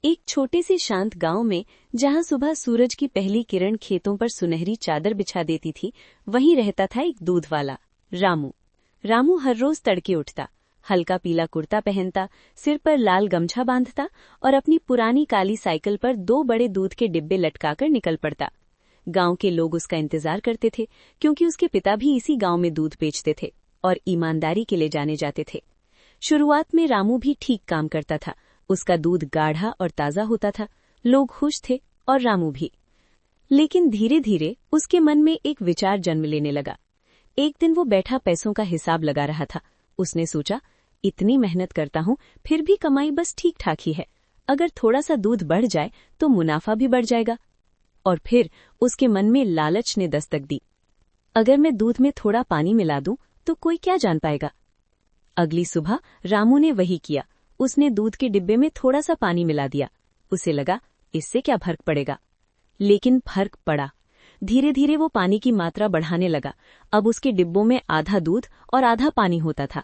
एक छोटे से शांत गांव में जहां सुबह सूरज की पहली किरण खेतों पर सुनहरी चादर बिछा देती थी, वहीं रहता था एक दूध वाला, रामू। रामू हर रोज तड़के उठता, हल्का पीला कुर्ता पहनता, सिर पर लाल गमछा बांधता और अपनी पुरानी काली साइकिल पर 2 बड़े दूध के डिब्बे लटकाकर निकल पड़ता। गांव के लोग उसका इंतजार करते थे, क्योंकि उसके पिता भी इसी गांव में दूध बेचते थे और ईमानदारी के लिए जाने जाते थे। शुरुआत में रामू भी ठीक काम करता था। उसका दूध गाढ़ा और ताज़ा होता था, लोग खुश थे और रामू भी। लेकिन धीरे धीरे उसके मन में एक विचार जन्म लेने लगा। एक दिन वो बैठा पैसों का हिसाब लगा रहा था। उसने सोचा, इतनी मेहनत करता हूँ, फिर भी कमाई बस ठीक ठाक ही है। अगर थोड़ा सा दूध बढ़ जाए तो मुनाफा भी बढ़ जाएगा। और फिर उसके मन में लालच ने दस्तक दी। अगर मैं दूध में थोड़ा पानी मिला दूं तो कोई क्या जान पाएगा। अगली सुबह रामू ने वही किया। उसने दूध के डिब्बे में थोड़ा सा पानी मिला दिया। उसे लगा, इससे क्या फर्क पड़ेगा। लेकिन फर्क पड़ा। धीरे धीरे वो पानी की मात्रा बढ़ाने लगा। अब उसके डिब्बों में आधा दूध और आधा पानी होता था।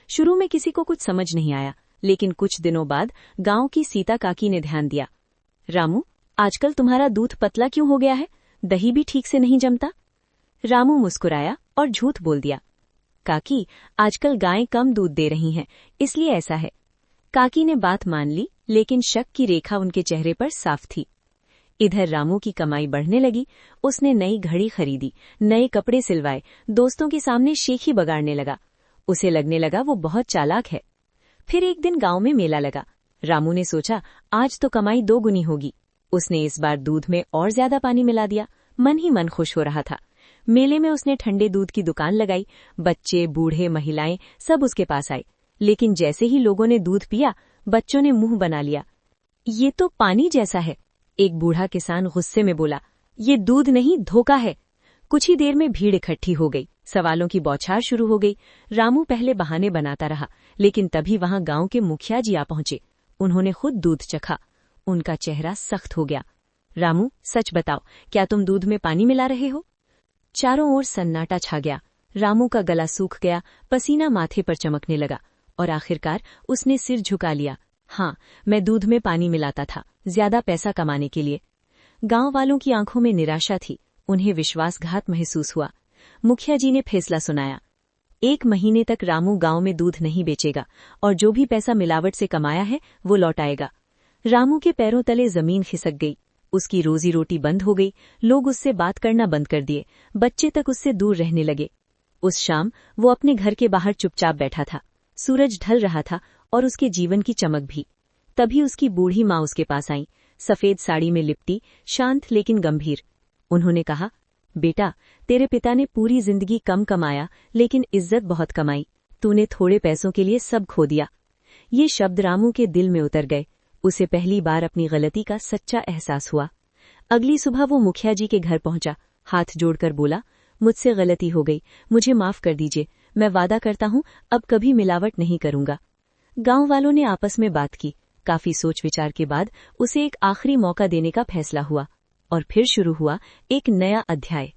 शुरू में किसी को कुछ समझ नहीं आया, लेकिन कुछ दिनों बाद गांव की सीता काकी ने ध्यान दिया। रामू, आजकल तुम्हारा दूध पतला क्यों हो गया है? दही भी ठीक से नहीं जमता। रामू मुस्कुराया और झूठ बोल दिया, काकी, आजकल गायें कम दूध दे रही हैं, इसलिए ऐसा है। काकी ने बात मान ली, लेकिन शक की रेखा उनके चेहरे पर साफ थी। इधर रामू की कमाई बढ़ने लगी। उसने नई घड़ी खरीदी, नए कपड़े सिलवाए, दोस्तों के सामने शेखी बगाड़ने लगा। उसे लगने लगा वो बहुत चालाक है। फिर एक दिन गांव में मेला लगा। रामू ने सोचा, आज तो कमाई 2 गुनी होगी। उसने इस बार दूध में और ज्यादा पानी मिला दिया। मन ही मन खुश हो रहा था। मेले में उसने ठंडे दूध की दुकान लगाई। बच्चे, बूढ़े, महिलाएं सब उसके पास आए। लेकिन जैसे ही लोगों ने दूध पिया, बच्चों ने मुंह बना लिया। ये तो पानी जैसा है। एक बूढ़ा किसान गुस्से में बोला, ये दूध नहीं, धोखा है। कुछ ही देर में भीड़ इकट्ठी हो गई। सवालों की बौछार शुरू हो गई। रामू पहले बहाने बनाता रहा, लेकिन तभी वहां गांव के मुखिया जी आ पहुंचे। उन्होंने खुद दूध चखा। उनका चेहरा सख्त हो गया। रामू, सच बताओ, क्या तुम दूध में पानी मिला रहे हो? चारों ओर सन्नाटा छा गया। रामू का गला सूख गया, पसीना माथे पर चमकने लगा और आखिरकार उसने सिर झुका लिया। हाँ, मैं दूध में पानी मिलाता था, ज्यादा पैसा कमाने के लिए। गांव वालों की आंखों में निराशा थी। उन्हें विश्वासघात महसूस हुआ। मुखिया जी ने फैसला सुनाया, 1 महीने तक रामू गांव में दूध नहीं बेचेगा और जो भी पैसा मिलावट से कमाया है वो लौटाएगा। रामू के पैरों तले जमीन खिसक गई। उसकी रोजी रोटी बंद हो गई। लोग उससे बात करना बंद कर दिए। बच्चे तक उससे दूर रहने लगे। उस शाम वो अपने घर के बाहर चुपचाप बैठा था। सूरज ढल रहा था और उसके जीवन की चमक भी। तभी उसकी बूढ़ी माँ उसके पास आई, सफेद साड़ी में लिपटी, शांत लेकिन गंभीर। उन्होंने कहा, बेटा, तेरे पिता ने पूरी जिंदगी कम कमाया, लेकिन इज्जत बहुत कमाई। तूने थोड़े पैसों के लिए सब खो दिया। ये शब्द रामू के दिल में उतर गए। उसे पहली बार अपनी गलती का सच्चा एहसास हुआ। अगली सुबह वो मुखिया जी के घर पहुंचा। हाथ जोड़कर बोला, मुझसे गलती हो गई, मुझे माफ कर दीजिए। मैं वादा करता हूं, अब कभी मिलावट नहीं करूंगा। गांव वालों ने आपस में बात की। काफी सोच विचार के बाद उसे एक आखिरी मौका देने का फैसला हुआ और फिर शुरू हुआ एक नया अध्याय।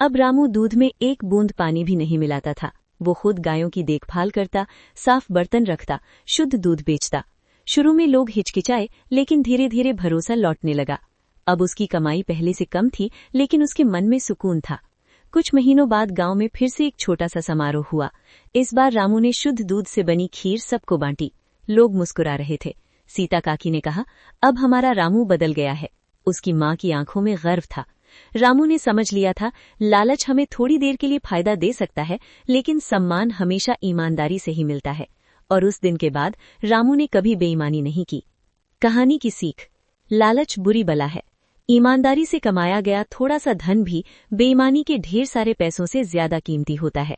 अब रामू दूध में 1 बूंद पानी भी नहीं मिलाता था। वो खुद गायों की देखभाल करता, साफ बर्तन रखता, शुद्ध दूध बेचता। शुरू में लोग हिचकिचाए, लेकिन धीरे धीरे भरोसा लौटने लगा। अब उसकी कमाई पहले से कम थी, लेकिन उसके मन में सुकून था। कुछ महीनों बाद गांव में फिर से एक छोटा सा समारोह हुआ। इस बार रामू ने शुद्ध दूध से बनी खीर सबको बांटी। लोग मुस्कुरा रहे थे। सीता काकी ने कहा, अब हमारा रामू बदल गया है। उसकी माँ की आंखों में गर्व था। रामू ने समझ लिया था, लालच हमें थोड़ी देर के लिए फायदा दे सकता है, लेकिन सम्मान हमेशा ईमानदारी से ही मिलता है। और उस दिन के बाद रामू ने कभी बेईमानी नहीं की। कहानी की सीख, लालच बुरी बला है। ईमानदारी से कमाया गया थोड़ा सा धन भी बेईमानी के ढेर सारे पैसों से ज्यादा कीमती होता है।